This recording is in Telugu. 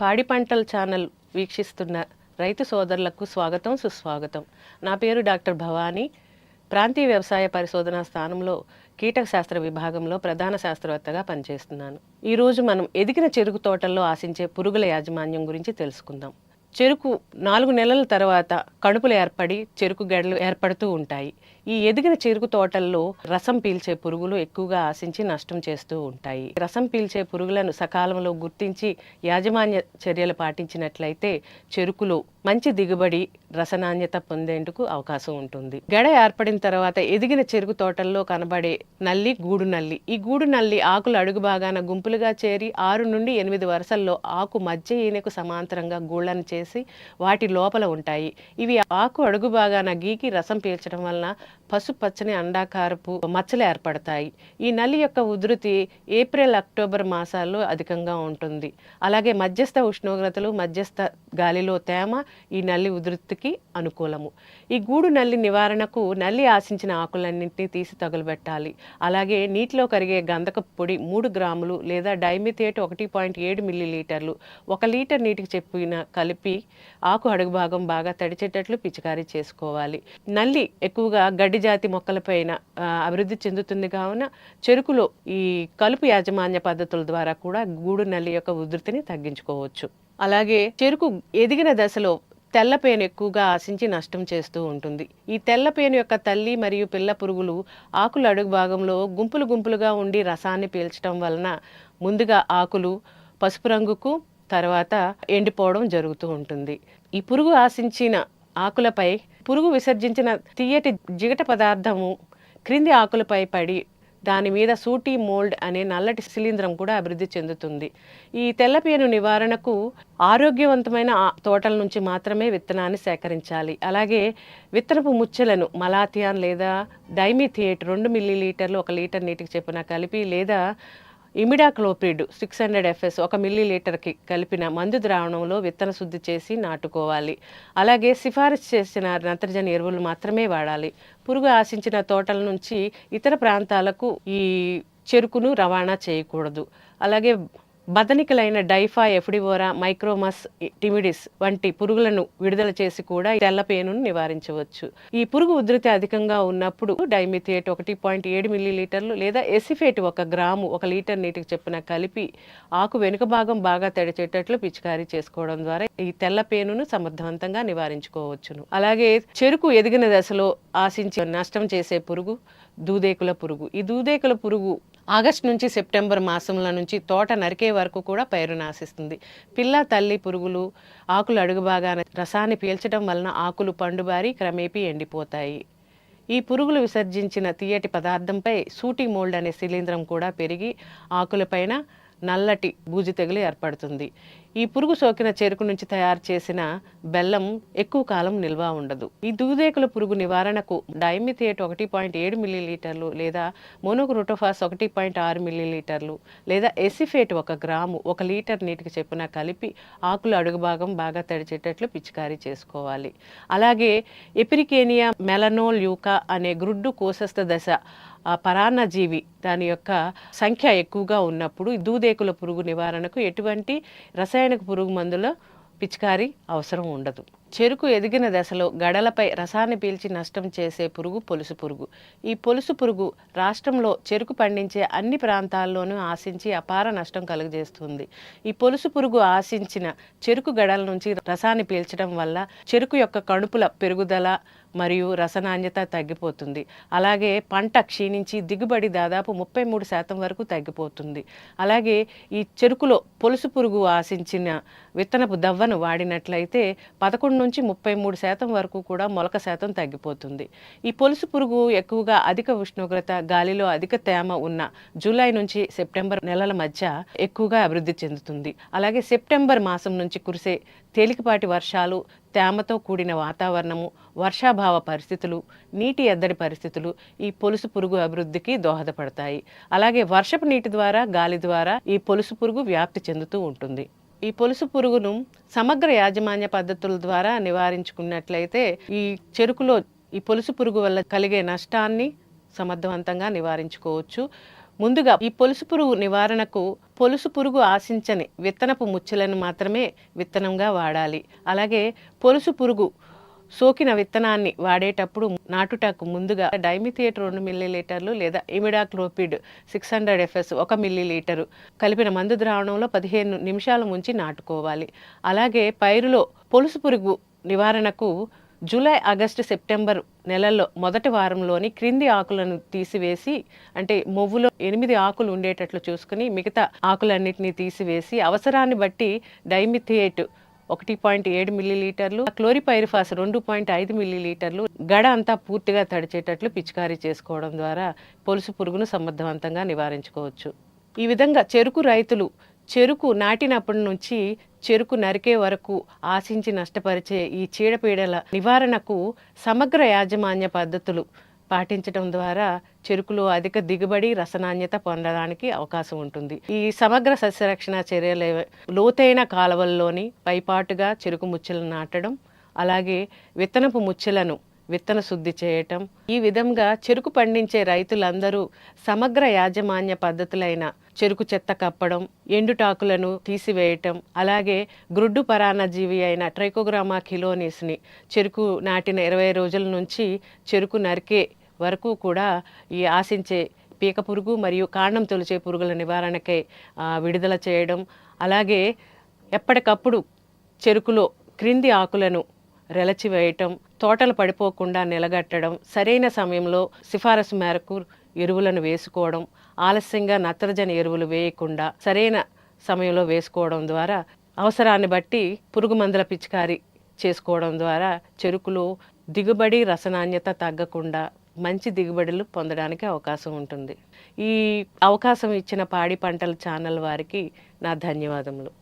పాడి పంటల ఛానల్ వీక్షిస్తున్న రైతు సోదరులకు స్వాగతం సుస్వాగతం. నా పేరు డాక్టర్ భవానీ. ప్రాంతీయ వ్యవసాయ పరిశోధనా స్థానంలో కీటక శాస్త్ర విభాగంలో ప్రధాన శాస్త్రవేత్తగా పనిచేస్తున్నాను. ఈరోజు మనం ఎదిగిన చెరుకు తోటల్లో ఆశించే పురుగుల యాజమాన్యం గురించి తెలుసుకుందాం. చెరుకు 4 నెలల తర్వాత కణుపులు ఏర్పడి చెరుకు గెడలు ఏర్పడుతూ ఉంటాయి. ఈ ఎదిగిన చెరుకు తోటల్లో రసం పీల్చే పురుగులు ఎక్కువగా ఆశించి నష్టం చేస్తూ ఉంటాయి. రసం పీల్చే పురుగులను సకాలంలో గుర్తించి యాజమాన్య చర్యలు పాటించినట్లయితే చెరుకులో మంచి దిగుబడి, రసనాణ్యత పొందేందుకు అవకాశం ఉంటుంది. గెడ ఏర్పడిన తర్వాత ఎదిగిన చెరుకు తోటల్లో కనబడే నల్లి గూడు నల్లి. ఈ గూడు నల్లి ఆకుల అడుగు భాగాన గుంపులుగా చేరి 6 నుండి 8 వరుసల్లో ఆకు మధ్య ఈనెకు సమాంతరంగా గూళ్ళను చేసి వాటి లోపల ఉంటాయి. ఇవి ఆకు అడుగు భాగాన గీకి రసం పీల్చడం వలన పసుపచ్చని అండాకారపు మచ్చలు ఏర్పడతాయి. ఈ నల్లి యొక్క ఉధృతి ఏప్రిల్, అక్టోబర్ మాసాల్లో అధికంగా ఉంటుంది. అలాగే మధ్యస్థ ఉష్ణోగ్రతలు, మధ్యస్థ గాలిలో తేమ ఈ నల్లి ఉధృతికి అనుకూలము. ఈ గూడు నల్లి నివారణకు నల్లి ఆశించిన ఆకులన్నింటినీ తీసి తగులబెట్టాలి. అలాగే నీటిలో కరిగే గంధకపు పొడి 3 గ్రాములు లేదా డైమిథేట్ 1.7 మిల్లీలీటర్లు 1 లీటర్ నీటికి చెప్పిన కలిపి ఆకు అడుగు భాగం బాగా తడిచేటట్లు పిచికారీ చేసుకోవాలి. నల్లి ఎక్కువగా గడ్డి జాతి మొక్కలపైన అభివృద్ధి చెందుతుంది కావున చెరుకులో ఈ కలుపు యాజమాన్య పద్ధతుల ద్వారా కూడా గూడు నల్లి యొక్క ఉధృతిని తగ్గించుకోవచ్చు. అలాగే చెరుకు ఎదిగిన దశలో తెల్లపేను ఎక్కువగా ఆశించి నష్టం చేస్తూ ఉంటుంది. ఈ తెల్లపేను యొక్క తల్లి మరియు పిల్ల పురుగులు ఆకుల అడుగు భాగంలో గుంపులు గుంపులుగా ఉండి రసాన్ని పీల్చడం వలన ముందుగా ఆకులు పసుపు రంగుకు, తర్వాత ఎండిపోవడం జరుగుతూ ఉంటుంది. ఈ పురుగు ఆశించిన ఆకులపై పురుగు విసర్జించిన తీయటి జిగట పదార్థము క్రింది ఆకులపై పడి దాని మీద సూటి మోల్డ్ అనే నల్లటి శిలీంధ్రం కూడా అభివృద్ధి చెందుతుంది. ఈ తెల్లపేను నివారణకు ఆరోగ్యవంతమైన తోటల నుంచి మాత్రమే విత్తనాన్ని సేకరించాలి. అలాగే విత్తనపు ముచ్చెలను మలాథియాన్ లేదా డైమిథియేట్ 2 మిల్లీలీటర్లు 1 లీటర్ నీటికి చెప్పిన కలిపి లేదా ఇమిడాక్లోప్రిడ్ 600 FS 1 మిల్లీలీటర్కి కలిపిన మందు ద్రావణంలో విత్తన శుద్ధి చేసి నాటుకోవాలి. అలాగే సిఫారసు చేసిన నత్రజని ఎరువులు మాత్రమే వాడాలి. పురుగు ఆశించిన తోటల నుంచి ఇతర ప్రాంతాలకు ఈ చెరుకును రవాణా చేయకూడదు. అలాగే బదనికలైన డైఫా, ఎఫిడివోరా, మైక్రోమస్ టిమిడిస్ వంటి పురుగులను విడుదల చేసి కూడా తెల్లపేనును నివారించవచ్చు. ఈ పురుగు ఉధృతి అధికంగా ఉన్నప్పుడు డైమిథేట్ 1.7 మిల్లీలీటర్లు లేదా ఎసిఫేట్ 1 గ్రాము 1 లీటర్ నీటికి చెప్పిన కలిపి ఆకు వెనుక భాగం బాగా తడిచేటట్లు పిచికారీ చేసుకోవడం ద్వారా ఈ తెల్లపేనును సమర్థవంతంగా నివారించుకోవచ్చును. అలాగే చెరుకు ఎదిగిన దశలో ఆశించి నష్టం చేసే పురుగు దూదేకుల పురుగు. ఈ దూదేకుల పురుగు ఆగస్టు నుంచి సెప్టెంబర్ మాసంలో నుంచి తోట నరికే వరకు కూడా పైరును ఆశిస్తుంది. పిల్ల, తల్లి పురుగులు ఆకులు అడుగు భాగాన రసాన్ని పీల్చడం వలన ఆకులు పండుబారి క్రమేపీ ఎండిపోతాయి. ఈ పురుగులు విసర్జించిన తీయటి పదార్థంపై సూటి మోల్డ్ అనే శిలీంధ్రం కూడా పెరిగి ఆకులపైన నల్లటి బూజు తెగులు ఏర్పడుతుంది. ఈ పురుగు సోకిన చెరుకు నుంచి తయారు చేసిన బెల్లం ఎక్కువ కాలం నిల్వ ఉండదు. ఈ దూదేకుల పురుగు నివారణకు డైమిథేట్ 1.7 మిల్లీలీటర్లు లేదా మోనోక్రోటోఫాస్ 1.6 మిల్లీలీటర్లు లేదా ఎసిఫేట్ 1 గ్రాము 1 లీటర్ నీటికి చెప్పిన కలిపి ఆకుల అడుగు భాగం బాగా తడిచేటట్లు పిచికారీ చేసుకోవాలి. అలాగే ఎపిరికేనియా మెలనోల్యూకా అనే గ్రుడ్డు కోశస్థ దశ పరాన్నజీవి దాని యొక్క సంఖ్య ఎక్కువగా ఉన్నప్పుడు దూదేకుల పురుగు నివారణకు ఎటువంటి రసాయనిక పురుగు మందుల పిచికారీ అవసరం ఉండదు. చెరుకు ఎదిగిన దశలో గడలపై రసాన్ని పీల్చి నష్టం చేసే పురుగు పొలుసు పురుగు. ఈ పొలుసు పురుగు రాష్ట్రంలో చెరుకు పండించే అన్ని ప్రాంతాల్లోనూ ఆశించి అపార నష్టం కలుగజేస్తుంది. ఈ పొలుసు పురుగు ఆశించిన చెరుకు గడల నుంచి రసాన్ని పీల్చడం వల్ల చెరుకు యొక్క కణుపుల పెరుగుదల మరియు రసనాణ్యత తగ్గిపోతుంది. అలాగే పంట క్షీణించి దిగుబడి దాదాపు 33% వరకు తగ్గిపోతుంది. అలాగే ఈ చెరుకులో పొలుసు పురుగు ఆశించిన విత్తనపు దవ్వను వాడినట్లయితే 11 నుంచి 33% వరకు కూడా మొలక శాతం తగ్గిపోతుంది. ఈ పొలుసు పురుగు ఎక్కువగా అధిక ఉష్ణోగ్రత, గాలిలో అధిక తేమ ఉన్న జూలై నుంచి సెప్టెంబర్ నెలల మధ్య ఎక్కువగా అభివృద్ధి చెందుతుంది. అలాగే సెప్టెంబర్ మాసం నుంచి కురిసే తేలికపాటి వర్షాలు, తేమతో కూడిన వాతావరణము, వర్షాభావ పరిస్థితులు, నీటి ఎద్దడి పరిస్థితులు ఈ పొలుసు పురుగు అభివృద్ధికి దోహదపడతాయి. అలాగే వర్షపు నీటి ద్వారా, గాలి ద్వారా ఈ పొలుసు పురుగు వ్యాప్తి చెందుతూ ఉంటుంది. ఈ పొలుసు పురుగును సమగ్ర యాజమాన్య పద్ధతుల ద్వారా నివారించుకున్నట్లయితే ఈ చెరుకులో ఈ పొలుసు పురుగు వల్ల కలిగే నష్టాన్ని సమర్థవంతంగా నివారించుకోవచ్చు. ముందుగా ఈ పొలుసు పురుగు నివారణకు పొలుసు పురుగు ఆశించని విత్తనపు ముచ్చులను మాత్రమే విత్తనంగా వాడాలి. అలాగే పొలుసు పురుగు సోకిన విత్తనాన్ని వాడేటప్పుడు నాటుటకు ముందుగా డైమిథియేట్ 2 మిల్లీలీటర్లు లేదా ఇమిడాక్లోపిడ్ 600 FS 1 మిల్లీలీటరు కలిపిన మందు ద్రావణంలో 15 నిమిషాలు ముంచి నాటుకోవాలి. అలాగే పైరులో పొలుసు పురుగు నివారణకు జూలై, ఆగస్టు, సెప్టెంబర్ నెలల్లో మొదటి వారంలోని క్రింది ఆకులను తీసివేసి, అంటే మొవ్వులో 8 ఆకులు ఉండేటట్లు చూసుకుని మిగతా ఆకులన్నిటినీ తీసివేసి అవసరాన్ని బట్టి డైమిథియేట్ 1.7 మిల్లీలీటర్లు, క్లోరిపైరిఫాస్ 2.5 మిల్లీలీటర్లు గడ అంతా పూర్తిగా తడిచేటట్లు పిచికారీ చేసుకోవడం ద్వారా పొలుసు పురుగును సమర్థవంతంగా నివారించుకోవచ్చు. ఈ విధంగా చెరుకు రైతులు చెరుకు నాటినప్పటి నుంచి చెరుకు నరికే వరకు ఆశించి నష్టపరిచే ఈ చీడపీడల నివారణకు సమగ్ర యాజమాన్య పద్ధతులు పాటించడం ద్వారా చెరుకులో అధిక దిగుబడి, రసనాణ్యత పొందడానికి అవకాశం ఉంటుంది. ఈ సమగ్ర సస్యరక్షణ చర్యలు లోతైన కాలువల్లోని పైపాటుగా చెరుకు ముచ్చులను నాటడం, అలాగే విత్తనపు ముచ్చులను విత్తన శుద్ధి చేయటం, ఈ విధంగా చెరుకు పండించే రైతులందరూ సమగ్ర యాజమాన్య పద్ధతులైన చెరుకు చెత్త కప్పడం, ఎండుటాకులను తీసివేయటం, అలాగే గ్రుడ్డు పరాన్నజీవి అయిన ట్రైకోగ్రామా కిలోనిస్ని చెరుకు నాటిన 20 రోజుల నుంచి చెరుకు నరికే వరకు కూడా ఈ ఆశించే పీక పురుగు మరియు కాండం తొలిచే పురుగుల నివారణకై విడుదల చేయడం, అలాగే ఎప్పటికప్పుడు చెరుకులో క్రింది ఆకులను రెలచివేయటం, తోటలు పడిపోకుండా నిలగట్టడం, సరైన సమయంలో సిఫారసు మేరకు ఎరువులను వేసుకోవడం, ఆలస్యంగా నత్రజని ఎరువులు వేయకుండా సరైన సమయంలో వేసుకోవడం ద్వారా అవసరాన్ని బట్టి పురుగు మందుల పిచికారీ చేసుకోవడం ద్వారా చెరుకులో దిగుబడి, రసనాణ్యత తగ్గకుండా మంచి దిగుబడులు పొందడానికి అవకాశం ఉంటుంది. ఈ అవకాశం ఇచ్చిన పాడి పంటల ఛానల్ వారికి నా ధన్యవాదములు.